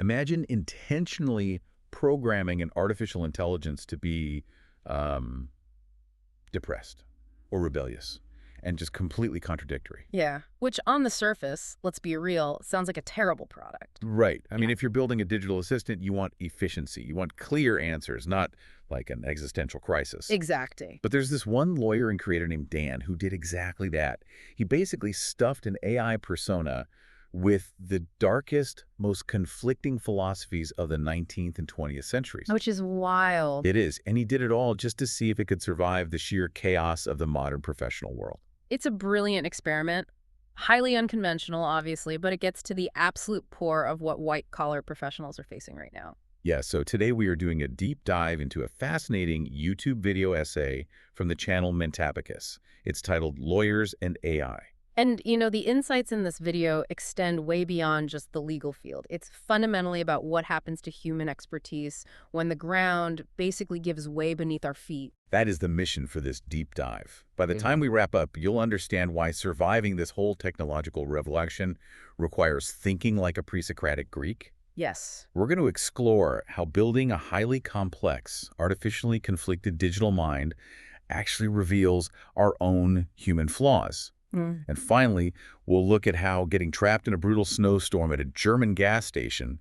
Imagine intentionally programming an artificial intelligence to be um, depressed or rebellious and just completely contradictory. Yeah. Which on the surface, let's be real, sounds like a terrible product. Right. I mean, if you're building a digital assistant, you want efficiency. You want clear answers, not like an existential crisis. Exactly. But there's this one lawyer and creator named Dan who did exactly that. He basically stuffed an AI persona with the darkest, most conflicting philosophies of the 19th and 20th centuries. Which is wild. It is, and he did it all just to see if it could survive the sheer chaos of the modern professional world. It's a brilliant experiment. Highly unconventional, obviously, but it gets to the absolute core of what white-collar professionals are facing right now. Yeah, so today we are doing a deep dive into a fascinating YouTube video essay from the channel Mentapicus. It's titled Lawyers and AI. And, the insights in this video extend way beyond just the legal field. It's fundamentally about what happens to human expertise when the ground basically gives way beneath our feet. That is the mission for this deep dive. By the time we wrap up, you'll understand why surviving this whole technological revolution requires thinking like a pre-Socratic Greek. Yes. We're going to explore how building a highly complex, artificially conflicted digital mind actually reveals our own human flaws. And finally, we'll look at how getting trapped in a brutal snowstorm at a German gas station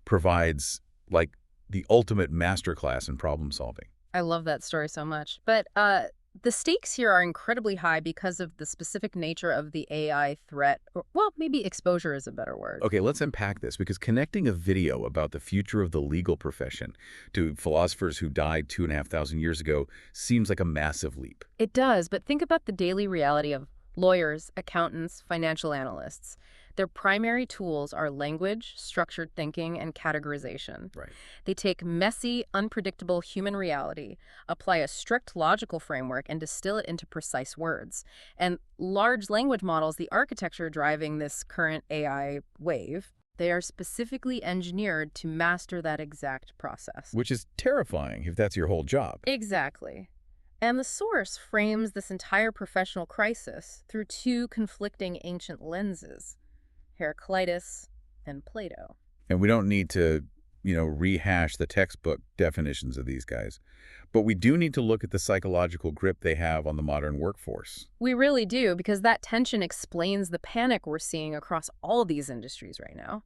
provides, like, the ultimate masterclass in problem solving. I love that story so much. But the stakes here are incredibly high because of the specific nature of the AI threat. Or, well, maybe exposure is a better word. Okay, let's unpack this, because connecting a video about the future of the legal profession to philosophers who died 2,500 years ago seems like a massive leap. It does, but think about the daily reality of lawyers, accountants, financial analysts. Their primary tools are language, structured thinking, and categorization. Right. They take messy, unpredictable human reality, apply a strict logical framework, and distill it into precise words. And large language models, the architecture driving this current AI wave, they are specifically engineered to master that exact process. Which is terrifying if that's your whole job. Exactly. And the source frames this entire professional crisis through two conflicting ancient lenses, Heraclitus and Plato. And we don't need to, rehash the textbook definitions of these guys. But we do need to look at the psychological grip they have on the modern workforce. We really do, because that tension explains the panic we're seeing across all these industries right now.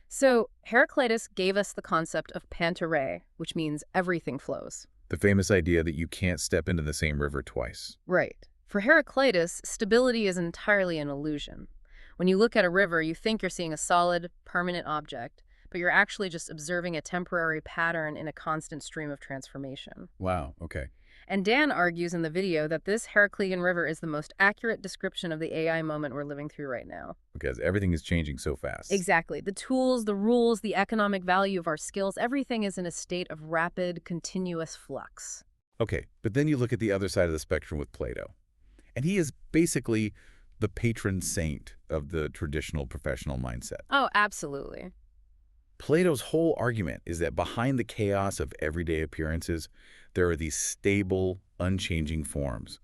So Heraclitus gave us the concept of panta, which means everything flows. The famous idea that you can't step into the same river twice. Right. For Heraclitus, stability is entirely an illusion. When you look at a river, you think you're seeing a solid, permanent object, but you're actually just observing a temporary pattern in a constant stream of transformation. Wow, okay. And Dan argues in the video that this Heraclitean river is the most accurate description of the AI moment we're living through right now. Because everything is changing so fast. Exactly. The tools, the rules, the economic value of our skills, everything is in a state of rapid, continuous flux. Okay, but then you look at the other side of the spectrum with Plato. And he is basically the patron saint of the traditional professional mindset. Oh, absolutely. Plato's whole argument is that behind the chaos of everyday appearances, there are these stable, unchanging forms,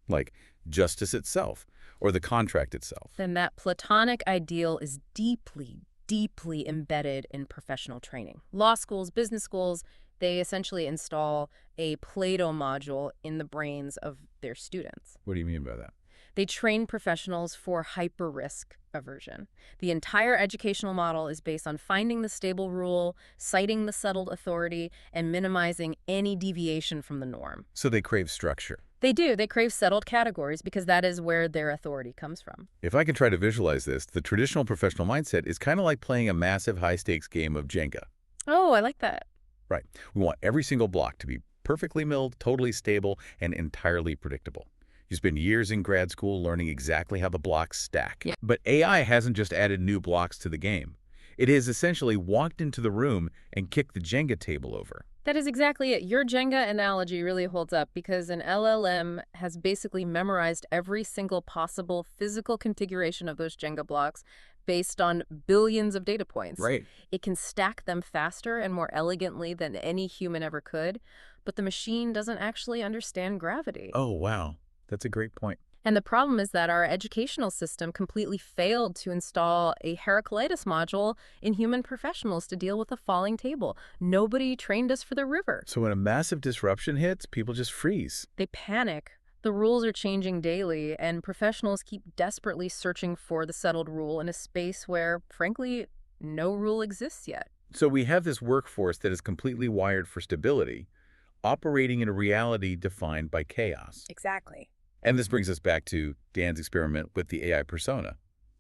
like justice itself or the contract itself. Then that Platonic ideal is deeply, deeply embedded in professional training. Law schools, business schools, they essentially install a Plato module in the brains of their students. What do you mean by that? They train professionals for hyper-risk aversion. The entire educational model is based on finding the stable rule, citing the settled authority, and minimizing any deviation from the norm. So they crave structure. They do. They crave settled categories because that is where their authority comes from. If I can try to visualize this, the traditional professional mindset is kind of like playing a massive high-stakes game of Jenga. Oh, I like that. Right. We want every single block to be perfectly milled, totally stable, and entirely predictable. You spend years in grad school learning exactly how the blocks stack. Yeah. But AI hasn't just added new blocks to the game. It has essentially walked into the room and kicked the Jenga table over. That is exactly it. Your Jenga analogy really holds up because an LLM has basically memorized every single possible physical configuration of those Jenga blocks based on billions of data points. Right. It can stack them faster and more elegantly than any human ever could, but the machine doesn't actually understand gravity. Oh, wow. That's a great point. And the problem is that our educational system completely failed to install a Heraclitus module in human professionals to deal with a falling table. Nobody trained us for the river. So when a massive disruption hits, people just freeze. They panic. The rules are changing daily, and professionals keep desperately searching for the settled rule in a space where, frankly, no rule exists yet. So we have this workforce that is completely wired for stability, operating in a reality defined by chaos. Exactly. And this brings us back to Dan's experiment with the AI persona.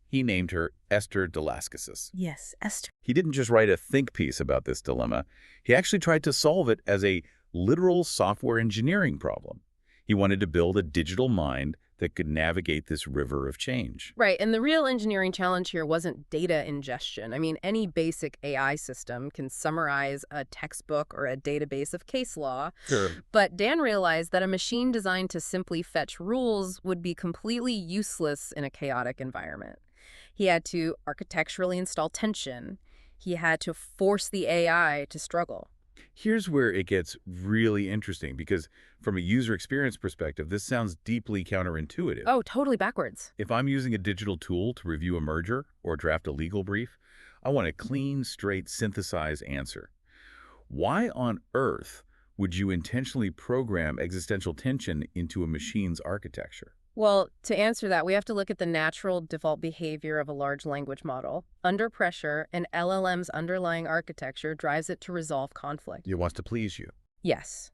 He named her Esther Dalascasis. Yes, Esther. He didn't just write a think piece about this dilemma. He actually tried to solve it as a literal software engineering problem. He wanted to build a digital mind that could navigate this river of change. Right, and the real engineering challenge here wasn't data ingestion. I mean, any basic AI system can summarize a textbook or a database of case law. Sure. But Dan realized that a machine designed to simply fetch rules would be completely useless in a chaotic environment. He had to architecturally install tension. He had to force the AI to struggle. Here's where it gets really interesting because from a user experience perspective, this sounds deeply counterintuitive. Oh, totally backwards. If I'm using a digital tool to review a merger or draft a legal brief, I want a clean, straight, synthesized answer. Why on earth would you intentionally program existential tension into a machine's architecture? Well, to answer that, we have to look at the natural default behavior of a large language model. Under pressure, an LLM's underlying architecture drives it to resolve conflict. It wants to please you. Yes.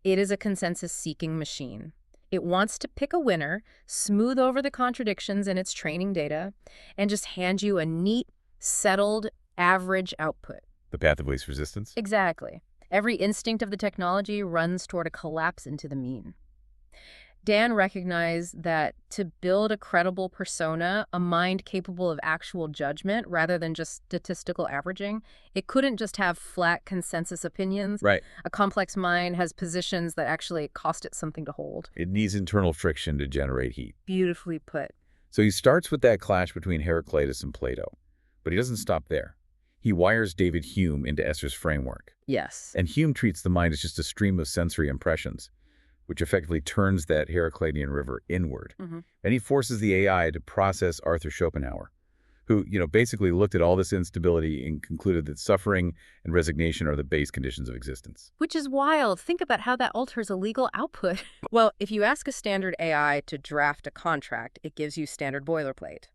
It is a consensus-seeking machine. It wants to pick a winner, smooth over the contradictions in its training data, and just hand you a neat, settled, average output. The path of least resistance? Exactly. Every instinct of the technology runs toward a collapse into the mean. Dan recognized that to build a credible persona, a mind capable of actual judgment rather than just statistical averaging, it couldn't just have flat consensus opinions. Right. A complex mind has positions that actually cost it something to hold. It needs internal friction to generate heat. Beautifully put. So he starts with that clash between Heraclitus and Plato, but he doesn't stop there. He wires David Hume into Esther's framework. Yes. And Hume treats the mind as just a stream of sensory impressions, which effectively turns that Heraclitean river inward. And he forces the AI to process Arthur Schopenhauer, who, basically looked at all this instability and concluded that suffering and resignation are the base conditions of existence. Which is wild. Think about how that alters a legal output. Well, if you ask a standard AI to draft a contract, it gives you standard boilerplate.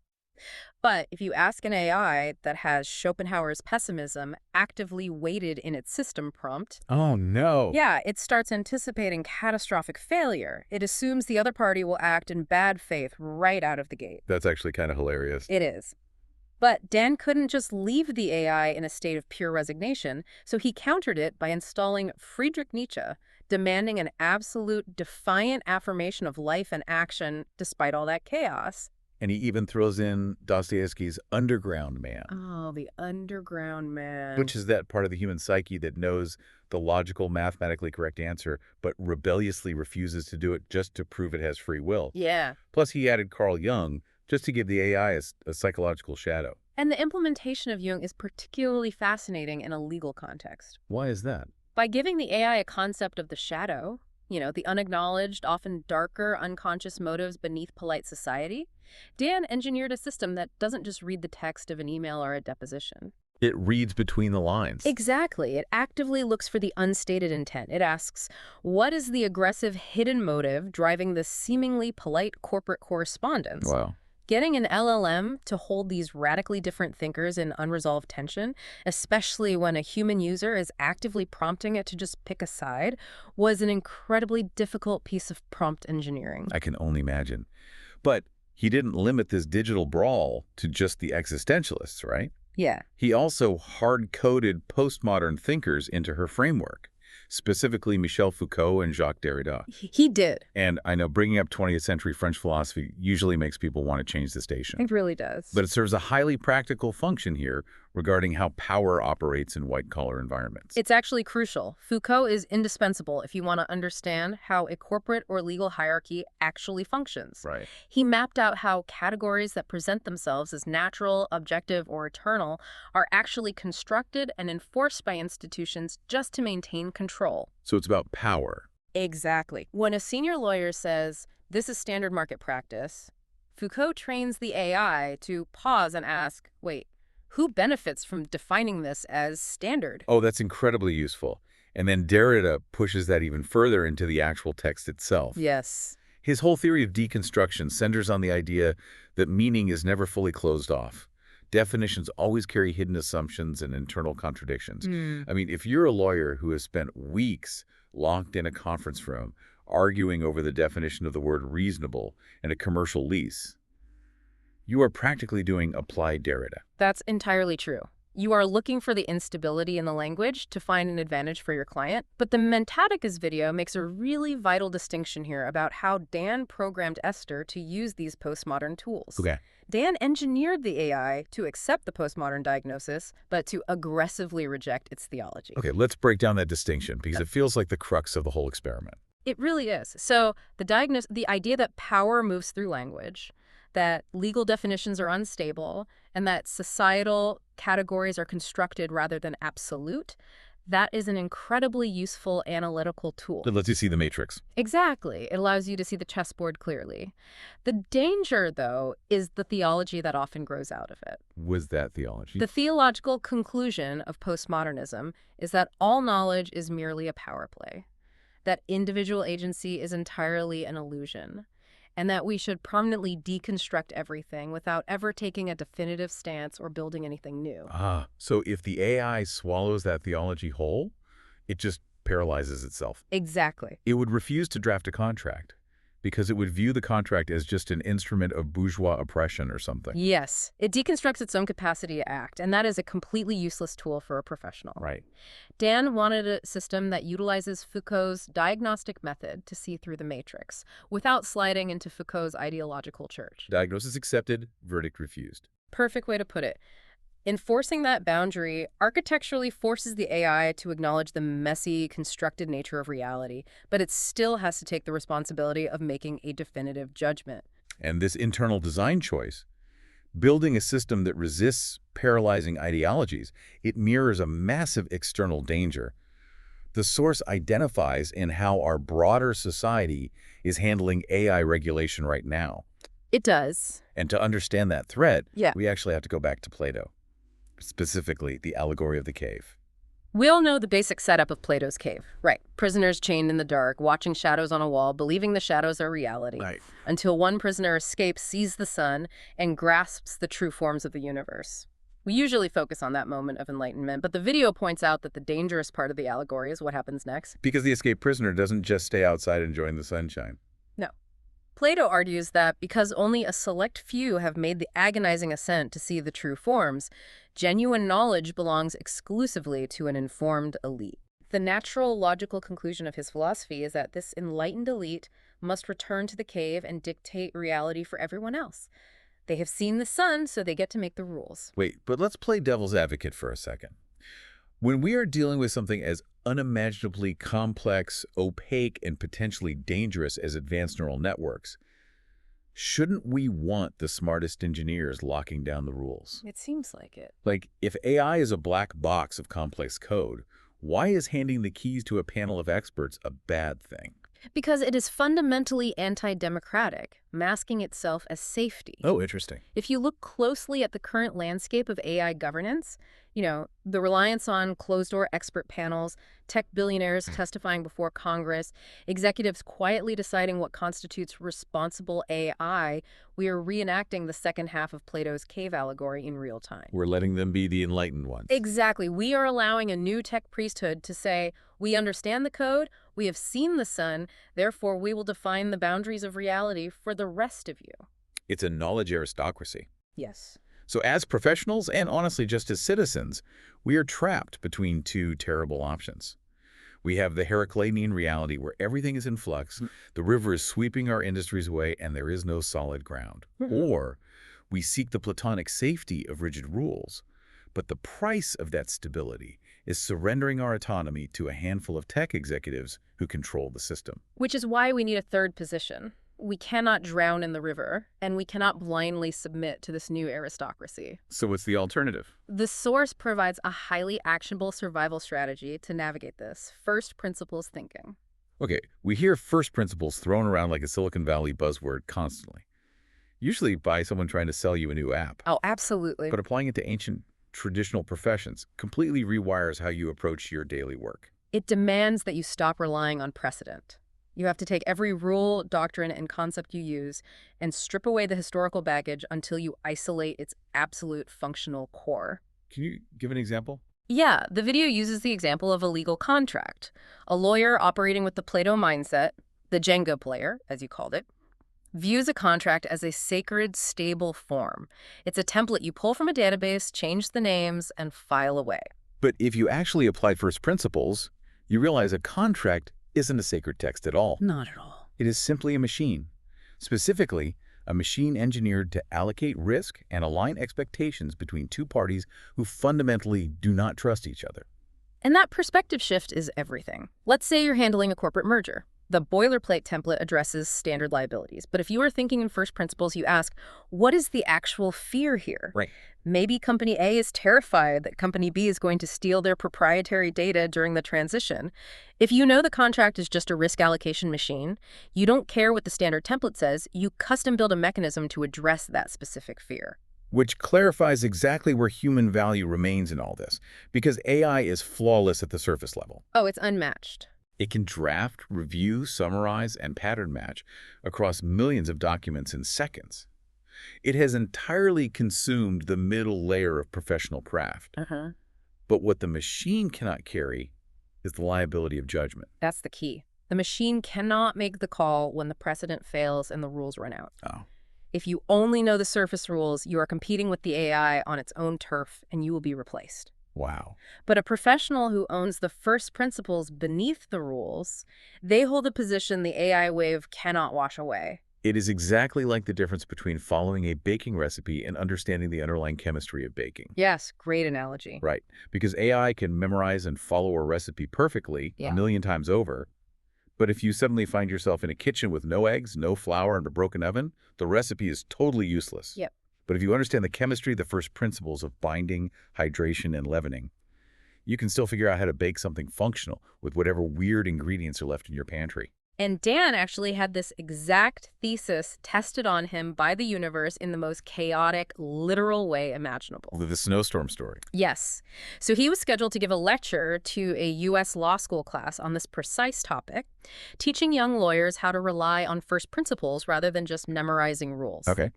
But if you ask an AI that has Schopenhauer's pessimism actively weighted in its system prompt, Oh, no. yeah, it starts anticipating catastrophic failure. It assumes the other party will act in bad faith right out of the gate. That's actually kind of hilarious. It is. But Dan couldn't just leave the AI in a state of pure resignation, so he countered it by installing Friedrich Nietzsche, demanding an absolute, defiant affirmation of life and action despite all that chaos. And he even throws in Dostoevsky's underground man. Oh, the underground man. Which is that part of the human psyche that knows the logical, mathematically correct answer, but rebelliously refuses to do it just to prove it has free will. Yeah. Plus, he added Carl Jung just to give the AI a psychological shadow. And the implementation of Jung is particularly fascinating in a legal context. Why is that? By giving the AI a concept of the shadow, the unacknowledged, often darker, unconscious motives beneath polite society, Dan engineered a system that doesn't just read the text of an email or a deposition. It reads between the lines. Exactly. It actively looks for the unstated intent. It asks, what is the aggressive hidden motive driving this seemingly polite corporate correspondence? Wow. Getting an LLM to hold these radically different thinkers in unresolved tension, especially when a human user is actively prompting it to just pick a side, was an incredibly difficult piece of prompt engineering. I can only imagine. But he didn't limit this digital brawl to just the existentialists, right? Yeah. He also hard-coded postmodern thinkers into her framework, specifically Michel Foucault and Jacques Derrida. He did. And I know bringing up 20th century French philosophy usually makes people want to change the station. It really does. But it serves a highly practical function here regarding how power operates in white-collar environments. It's actually crucial. Foucault is indispensable if you want to understand how a corporate or legal hierarchy actually functions. Right. He mapped out how categories that present themselves as natural, objective, or eternal are actually constructed and enforced by institutions just to maintain control. So it's about power, Exactly. When a senior lawyer says, this is standard market practice, Foucault trains the AI to pause and ask, wait, who benefits from defining this as standard? Oh, that's incredibly useful. And then Derrida pushes that even further into the actual text itself. Yes. His whole theory of deconstruction centers on the idea that meaning is never fully closed off. Definitions always carry hidden assumptions and internal contradictions. I mean, if you're a lawyer who has spent weeks locked in a conference room arguing over the definition of the word reasonable in a commercial lease, you are practically doing applied Derrida. That's entirely true. You are looking for the instability in the language to find an advantage for your client. But the Mentaticus video makes a really vital distinction here about how Dan programmed Esther to use these postmodern tools. Okay. Dan engineered the AI to accept the postmodern diagnosis, but to aggressively reject its theology. Okay, let's break down that distinction because it feels like the crux of the whole experiment. It really is. So the idea that power moves through language, that legal definitions are unstable, and that societal categories are constructed rather than absolute, that is an incredibly useful analytical tool. It lets you see the matrix. Exactly. It allows you to see the chessboard clearly. The danger, though, is the theology that often grows out of it. Was that theology? The theological conclusion of postmodernism is that all knowledge is merely a power play, that individual agency is entirely an illusion, and that we should permanently deconstruct everything without ever taking a definitive stance or building anything new. So if the AI swallows that theology whole, it just paralyzes itself. Exactly. It would refuse to draft a contract because it would view the contract as just an instrument of bourgeois oppression or something. Yes. It deconstructs its own capacity to act, and that is a completely useless tool for a professional. Right. Dan wanted a system that utilizes Foucault's diagnostic method to see through the matrix, without sliding into Foucault's ideological church. Diagnosis accepted, verdict refused. Perfect way to put it. Enforcing that boundary architecturally forces the AI to acknowledge the messy, constructed nature of reality, but it still has to take the responsibility of making a definitive judgment. And this internal design choice, building a system that resists paralyzing ideologies, it mirrors a massive external danger. The source identifies in how our broader society is handling AI regulation right now. It does. And to understand that threat, Yeah. we actually have to go back to Plato, specifically the allegory of the cave. We all know the basic setup of Plato's cave. Right. Prisoners chained in the dark, watching shadows on a wall, believing the shadows are reality. Right. Until one prisoner escapes, sees the sun, and grasps the true forms of the universe. We usually focus on that moment of enlightenment, but the video points out that the dangerous part of the allegory is what happens next. Because the escaped prisoner doesn't just stay outside enjoying the sunshine. No. Plato argues that because only a select few have made the agonizing ascent to see the true forms, genuine knowledge belongs exclusively to an informed elite. The natural logical conclusion of his philosophy is that this enlightened elite must return to the cave and dictate reality for everyone else. They have seen the sun, so they get to make the rules. Wait, but let's play devil's advocate for a second. When we are dealing with something as unimaginably complex, opaque, and potentially dangerous as advanced neural networks, shouldn't we want the smartest engineers locking down the rules? It seems like it. Like, if AI is a black box of complex code, why is handing the keys to a panel of experts a bad thing? Because it is fundamentally anti-democratic, masking itself as safety. Oh, interesting. If you look closely at the current landscape of AI governance, the reliance on closed-door expert panels, tech billionaires testifying before Congress, executives quietly deciding what constitutes responsible AI, we are reenacting the second half of Plato's cave allegory in real time. We're letting them be the enlightened ones. Exactly. We are allowing a new tech priesthood to say, we understand the code, we have seen the sun, therefore we will define the boundaries of reality for the rest of you. It's a knowledge aristocracy. Yes. So as professionals, and honestly just as citizens, we are trapped between two terrible options. We have the Heraclitean reality where everything is in flux, the river is sweeping our industries away, and there is no solid ground. Or we seek the Platonic safety of rigid rules, but the price of that stability is surrendering our autonomy to a handful of tech executives who control the system. Which is why we need a third position. We cannot drown in the river, and we cannot blindly submit to this new aristocracy. So what's the alternative? The source provides a highly actionable survival strategy to navigate this. First principles thinking. Okay, we hear first principles thrown around like a Silicon Valley buzzword constantly, usually by someone trying to sell you a new app. Oh, absolutely. But applying it to ancient traditional professions completely rewires how you approach your daily work. It demands that you stop relying on precedent. You have to take every rule, doctrine, and concept you use and strip away the historical baggage until you isolate its absolute functional core. Can you give an example? Yeah, the video uses the example of a legal contract. A lawyer operating with the Plato mindset, the Jenga player, as you called it, views a contract as a sacred, stable form. It's a template you pull from a database, change the names, and file away. But if you actually applied first principles, you realize a contract isn't a sacred text at all. Not at all. It is simply a machine. Specifically, a machine engineered to allocate risk and align expectations between two parties who fundamentally do not trust each other. And that perspective shift is everything. Let's say you're handling a corporate merger. The boilerplate template addresses standard liabilities. But if you are thinking in first principles, you ask, what is the actual fear here? Right. Maybe Company A is terrified that Company B is going to steal their proprietary data during the transition. If you know the contract is just a risk allocation machine, you don't care what the standard template says, you custom build a mechanism to address that specific fear. Which clarifies exactly where human value remains in all this, because AI is flawless at the surface level. Oh, it's unmatched. It can draft, review, summarize, and pattern match across millions of documents in seconds. It has entirely consumed the middle layer of professional craft. But what the machine cannot carry is the liability of judgment. That's the key. The machine cannot make the call when the precedent fails and the rules run out. Oh. If you only know the surface rules, you are competing with the AI on its own turf, and you will be replaced. Wow. But a professional who owns the first principles beneath the rules, they hold a position the AI wave cannot wash away. It is exactly like the difference between following a baking recipe and understanding the underlying chemistry of baking. Yes, great analogy. Right. Because AI can memorize and follow a recipe perfectly a million times over. But if you suddenly find yourself in a kitchen with no eggs, no flour, and a broken oven, the recipe is totally useless. Yep. But if you understand the chemistry, the first principles of binding, hydration, and leavening, you can still figure out how to bake something functional with whatever weird ingredients are left in your pantry. And Dan actually had this exact thesis tested on him by the universe in the most chaotic, literal way imaginable. The snowstorm story. Yes. So he was scheduled to give a lecture to a U.S. law school class on this precise topic, teaching young lawyers how to rely on first principles rather than just memorizing rules. Okay.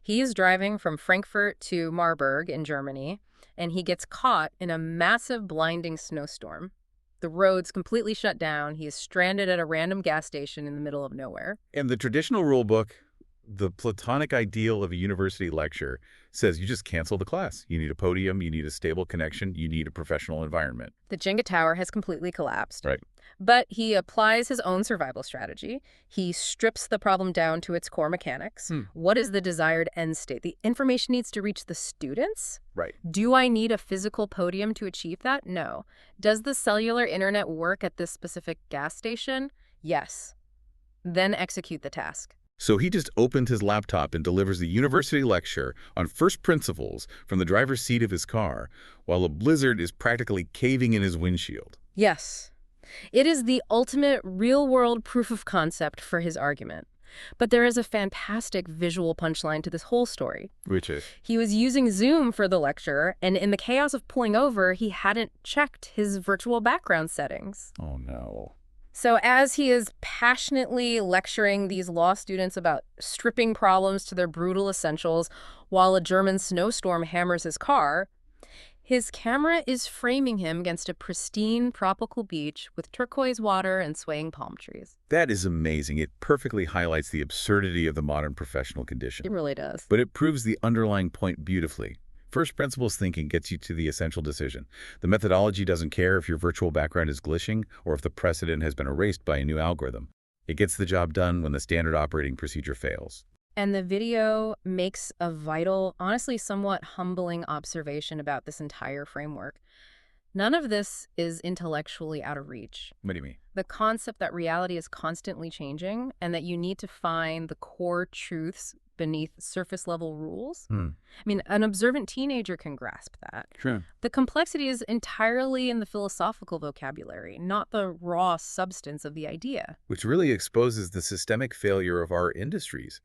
He is driving from Frankfurt to Marburg in Germany, and he gets caught in a massive, blinding snowstorm. The road's completely shut down. He is stranded at a random gas station in the middle of nowhere. In the traditional rule book, the Platonic ideal of a university lecture says you just cancel the class. You need a podium, you need a stable connection, you need a professional environment. The Jenga tower has completely collapsed. Right. But he applies his own survival strategy. He strips the problem down to its core mechanics. What is the desired end state? The information needs to reach the students? Right. Do I need a physical podium to achieve that? No. Does the cellular internet work at this specific gas station? Yes. Then execute the task. So he just opened his laptop and delivers the university lecture on first principles from the driver's seat of his car, while a blizzard is practically caving in his windshield. Yes. It is the ultimate real-world proof of concept for his argument. But there is a fantastic visual punchline to this whole story. Which is? He was using Zoom for the lecture, and in the chaos of pulling over, he hadn't checked his virtual background settings. Oh, no. So as he is passionately lecturing these law students about stripping problems to their brutal essentials while a German snowstorm hammers his car, his camera is framing him against a pristine tropical beach with turquoise water and swaying palm trees. That is amazing. It perfectly highlights the absurdity of the modern professional condition. It really does. But it proves the underlying point beautifully. First principles thinking gets you to the essential decision. The methodology doesn't care if your virtual background is glitching or if the precedent has been erased by a new algorithm. It gets the job done when the standard operating procedure fails. And the video makes a vital, honestly somewhat humbling observation about this entire framework. None of this is intellectually out of reach. What do you mean? The concept that reality is constantly changing and that you need to find the core truths beneath surface-level rules. I mean, an observant teenager can grasp that. True. The complexity is entirely in the philosophical vocabulary, not the raw substance of the idea. Which really exposes the systemic failure of our industries.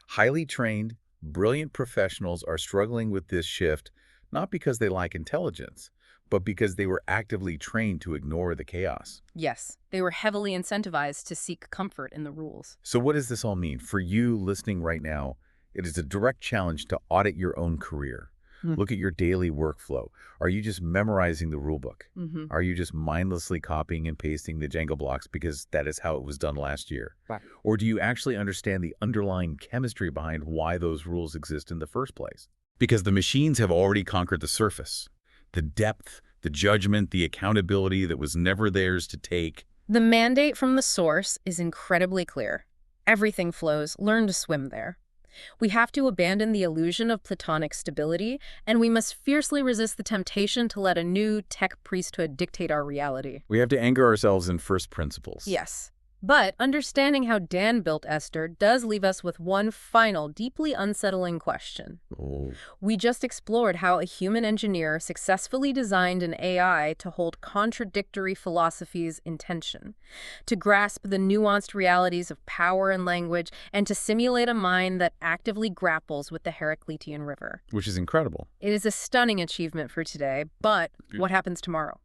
Highly trained, brilliant professionals are struggling with this shift, not because they lack intelligence, but because they were actively trained to ignore the chaos. Yes, they were heavily incentivized to seek comfort in the rules. So what does this all mean? For you listening right now, it is a direct challenge to audit your own career. Look at your daily workflow. Are you just memorizing the rule book? Are you just mindlessly copying and pasting the Jenga blocks because that is how it was done last year? Right. Or do you actually understand the underlying chemistry behind why those rules exist in the first place? Because the machines have already conquered the surface. The depth, the judgment, the accountability that was never theirs to take. The mandate from the source is incredibly clear. Everything flows. Learn to swim there. We have to abandon the illusion of Platonic stability, and we must fiercely resist the temptation to let a new tech priesthood dictate our reality. We have to anchor ourselves in first principles. Yes. But understanding how Dan built Esther does leave us with one final, deeply unsettling question. We just explored how a human engineer successfully designed an AI to hold contradictory philosophies in tension, to grasp the nuanced realities of power and language, and to simulate a mind that actively grapples with the Heraclitean river. Which is incredible. It is a stunning achievement for today, but what happens tomorrow?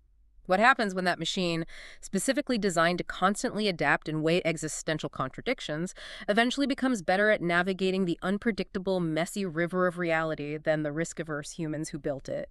What happens when that machine, specifically designed to constantly adapt and weigh existential contradictions, eventually becomes better at navigating the unpredictable, messy river of reality than the risk-averse humans who built it?